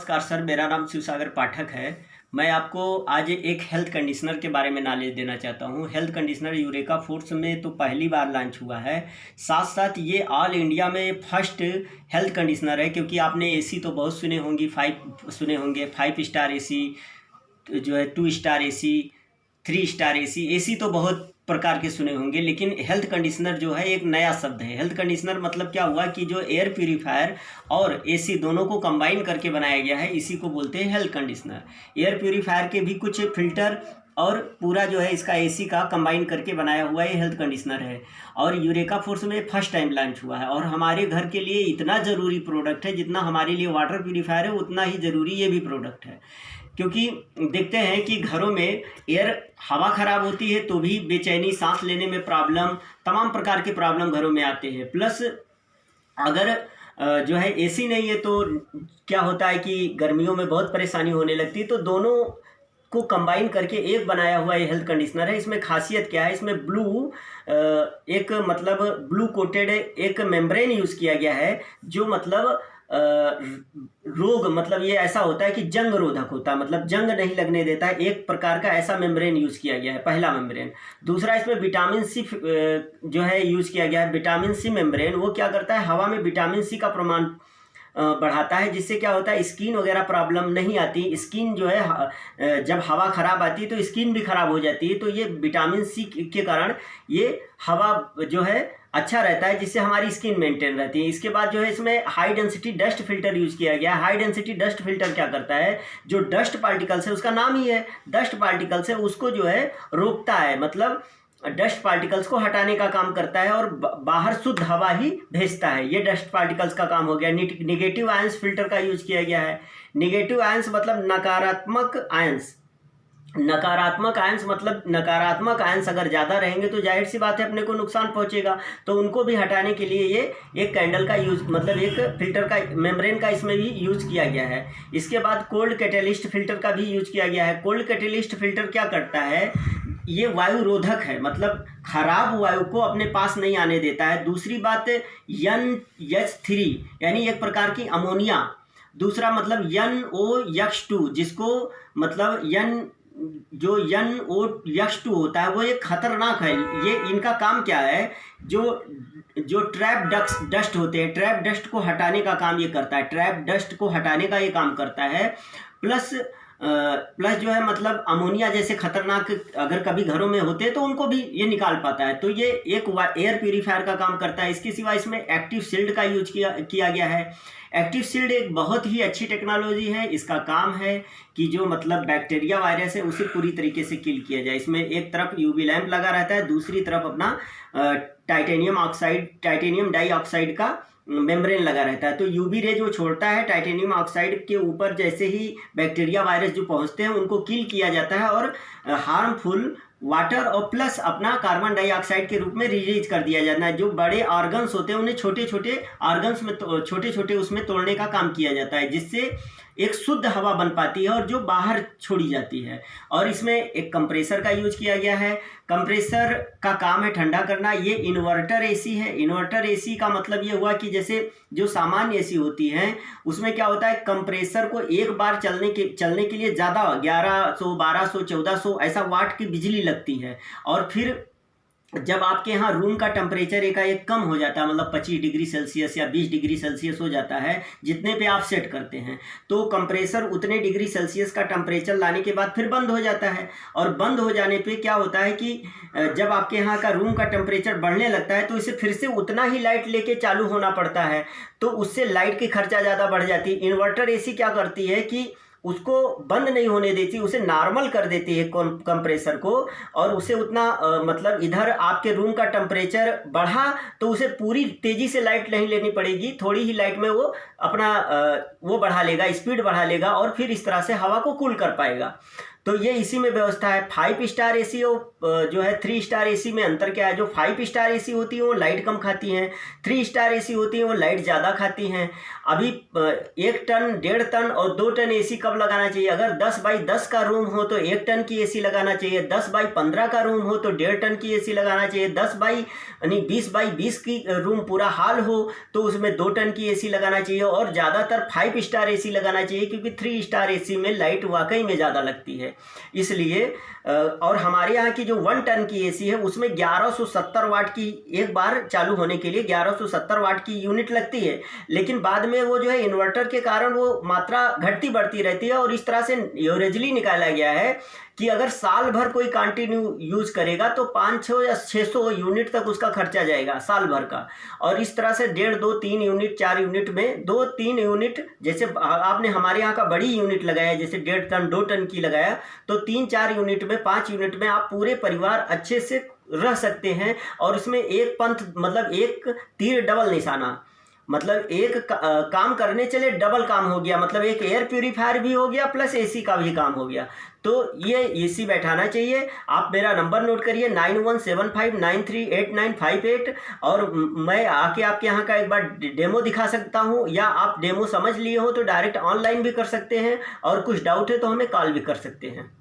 नमस्कार सर, मेरा नाम शिवसागर पाठक है। मैं आपको आज एक हेल्थ कंडीशनर के बारे में नॉलेज देना चाहता हूँ। हेल्थ कंडीशनर यूरेका फूड्स में तो पहली बार लॉन्च हुआ है, साथ साथ ये ऑल इंडिया में फर्स्ट हेल्थ कंडीशनर है। क्योंकि आपने एसी तो बहुत सुने होंगे, 5 स्टार एसी जो है, 2 star AC, 3 star AC, AC तो बहुत प्रकार के सुने होंगे, लेकिन हेल्थ कंडीशनर जो है एक नया शब्द है। हेल्थ कंडीशनर मतलब क्या हुआ कि जो एयर प्यूरीफायर और एसी दोनों को कंबाइन करके बनाया गया है, इसी को बोलते हैं हेल्थ कंडीशनर। एयर प्यूरीफायर के भी कुछ फिल्टर और पूरा जो है इसका एसी का कंबाइन करके बनाया हुआ ये हेल्थ कंडीशनर है। और यूरेका फूड्स में फर्स्ट टाइम लॉन्च हुआ है और हमारे घर के लिए इतना ज़रूरी प्रोडक्ट है, जितना हमारे लिए वाटर प्यूरीफायर है उतना ही ज़रूरी ये भी प्रोडक्ट है। क्योंकि देखते हैं कि घरों में हवा ख़राब होती है तो भी बेचैनी, सांस लेने में प्रॉब्लम, तमाम प्रकार के प्रॉब्लम घरों में आते हैं। प्लस अगर जो है एसी नहीं है तो क्या होता है कि गर्मियों में बहुत परेशानी होने लगती है। तो दोनों को कंबाइन करके एक बनाया हुआ ये हेल्थ कंडीशनर है। इसमें खासियत क्या है, इसमें एक मतलब ब्लू कोटेड एक मेम्ब्रेन यूज़ किया गया है, जो मतलब रोग, मतलब ये ऐसा होता है कि जंग रोधक होता है, मतलब जंग नहीं लगने देता है। एक प्रकार का ऐसा मेम्ब्रेन यूज़ किया गया है, पहला मेम्ब्रेन। दूसरा, इसमें विटामिन सी जो है यूज़ किया गया है। विटामिन सी मेम्ब्रेन वो क्या करता है, हवा में विटामिन सी का प्रमाण बढ़ाता है, जिससे क्या होता है स्किन वगैरह प्रॉब्लम नहीं आती। स्किन जो है जब हवा ख़राब आती है तो स्किन भी ख़राब हो जाती है। तो ये विटामिन सी के कारण ये हवा जो है अच्छा रहता है, जिससे हमारी स्किन मेंटेन रहती है। इसके बाद जो है इसमें high density dust filter use किया गया है। हाई डेंसिटी डस्ट फिल्टर क्या करता है, जो डस्ट पार्टिकल्स है, उसका नाम ही है डस्ट पार्टिकल्स है, उसको जो है रोकता है, मतलब डस्ट पार्टिकल्स को हटाने का काम करता है और बाहर शुद्ध हवा ही भेजता है। ये डस्ट पार्टिकल्स का काम हो गया। निगेटिव आयंस फिल्टर का यूज़ किया गया है। निगेटिव आयंस मतलब नकारात्मक आयंस। नकारात्मक आयंस मतलब नकारात्मक आयंस अगर ज़्यादा रहेंगे तो जाहिर सी बात है अपने को नुकसान पहुंचेगा। तो उनको भी हटाने के लिए ये एक कैंडल का यूज़, मतलब एक फिल्टर का मेम्ब्रेन का इसमें भी यूज़ किया गया है। इसके बाद कोल्ड कैटेलिस्ट फिल्टर का भी यूज़ किया गया है। कोल्ड कैटेलिस्ट फिल्टर क्या करता है, ये वायु रोधक है, मतलब खराब वायु को अपने पास नहीं आने देता है। दूसरी बात, NH3 यानी एक प्रकार की अमोनिया। दूसरा मतलब NOx2, जिसको मतलब NOx2 होता है, वो एक खतरनाक है। ये इनका काम क्या है, जो ट्रैप डस्ट होते हैं, ट्रैप डस्ट को हटाने का काम ये करता है। ट्रैप डस्ट को हटाने का ये काम करता है। प्लस जो है मतलब अमोनिया जैसे खतरनाक अगर कभी घरों में होते हैं तो उनको भी ये निकाल पाता है। तो ये एक एयर प्यूरीफायर का काम करता है। इसके सिवा इसमें एक्टिव शील्ड का यूज किया गया है। एक्टिव शील्ड एक बहुत ही अच्छी टेक्नोलॉजी है। इसका काम है कि जो मतलब बैक्टीरिया वायरस है उसे पूरी तरीके से किल किया जाए। इसमें एक तरफ यूवी लैंप लगा रहता है, दूसरी तरफ अपना टाइटेनियम डाइऑक्साइड का मेम्ब्रेन लगा रहता है। तो यूवी रे जो छोड़ता है टाइटेनियम ऑक्साइड के ऊपर, जैसे ही बैक्टीरिया वायरस जो पहुंचते हैं उनको किल किया जाता है और हार्मफुल वाटर और प्लस अपना कार्बन डाइऑक्साइड के रूप में रिलीज कर दिया जाता है। जो बड़े ऑर्गन्स होते हैं उन्हें छोटे छोटे ऑर्गन्स में छोटे छोटे उसमें तोड़ने का काम किया जाता है, जिससे एक शुद्ध हवा बन पाती है और जो बाहर छोड़ी जाती है। और इसमें एक कंप्रेसर का यूज किया गया है। कंप्रेसर का काम है ठंडा करना। ये इन्वर्टर एसी है। इन्वर्टर एसी का मतलब ये हुआ कि जैसे जो सामान्य एसी होती हैं उसमें क्या होता है, कंप्रेसर को एक बार चलने के लिए ज़्यादा 1100, 1200, 1400 ऐसा वाट की बिजली लगती है। और फिर जब आपके यहाँ रूम का टेम्परेचर एकाएक कम हो जाता है, मतलब 25 डिग्री सेल्सियस या 20 डिग्री सेल्सियस हो जाता है, जितने पे आप सेट करते हैं, तो कंप्रेसर उतने डिग्री सेल्सियस का टेम्परेचर लाने के बाद फिर बंद हो जाता है। और बंद हो जाने पे क्या होता है कि जब आपके यहाँ का रूम का टेम्परेचर बढ़ने लगता है तो इसे फिर से उतना ही लाइट लेके चालू होना पड़ता है, तो उससे लाइट की खर्चा ज़्यादा बढ़ जाती है। इन्वर्टर एसी क्या करती है कि उसको बंद नहीं होने देती, उसे नॉर्मल कर देती है कंप्रेसर को, और उसे उतना मतलब इधर आपके रूम का टेम्परेचर बढ़ा तो उसे पूरी तेज़ी से लाइट नहीं लेनी पड़ेगी, थोड़ी ही लाइट में वो अपना वो बढ़ा लेगा, स्पीड बढ़ा लेगा और फिर इस तरह से हवा को कूल कर पाएगा। तो ये इसी में व्यवस्था है। 5 स्टार एसी और जो है 3 स्टार एसी में अंतर क्या है? जो 5 स्टार एसी होती है वो लाइट कम खाती हैं, 3 स्टार एसी होती है वो लाइट ज़्यादा खाती हैं। अभी 1 टन, 1.5 टन और 2 टन एसी कब लगाना चाहिए? अगर 10 बाई 10 का रूम हो तो 1 टन की एसी लगाना चाहिए, 10 बाई 15 का रूम हो तो 1.5 टन की एसी लगाना चाहिए, 10 बाई यानी 20 बाई 20 की रूम पूरा हाल हो तो उसमें 2 टन की एसी लगाना चाहिए, और ज़्यादातर 5 स्टार एसी लगाना चाहिए, क्योंकि 3 स्टार एसी में लाइट वाकई में ज़्यादा लगती है। इसलिए और हमारे यहाँ की जो 1 टन की एसी है उसमें 1170 वाट की एक बार चालू होने के लिए 1170 वाट की यूनिट लगती है, लेकिन बाद में वो जो है इन्वर्टर के कारण वो मात्रा घटती बढ़ती रहती है, और इस तरह से एवरेजली निकाला गया है कि अगर साल भर कोई कंटिन्यू यूज करेगा तो 500 या 600 यूनिट तक उसका खर्चा जाएगा साल भर का। और इस तरह से 1.5, 2, 3 यूनिट, 4 यूनिट में 2-3 यूनिट, जैसे आपने हमारे यहाँ का बड़ी यूनिट लगाया, जैसे 1.5 टन 2 टन की लगाया, तो 3-4 यूनिट में, 5 यूनिट में आप पूरे परिवार अच्छे से रह सकते हैं। और उसमें एक पंथ, मतलब एक तीर डबल निशाना, मतलब एक काम करने चले डबल काम हो गया, मतलब एक एयर प्यूरीफायर भी हो गया प्लस एसी का भी काम हो गया। तो ये एसी बैठाना चाहिए। आप मेरा नंबर नोट करिए 9175938958, और मैं आके आपके यहाँ का एक बार डेमो दिखा सकता हूँ, या आप डेमो समझ लिए हो तो डायरेक्ट ऑनलाइन भी कर सकते हैं, और कुछ डाउट है तो हमें कॉल भी कर सकते हैं।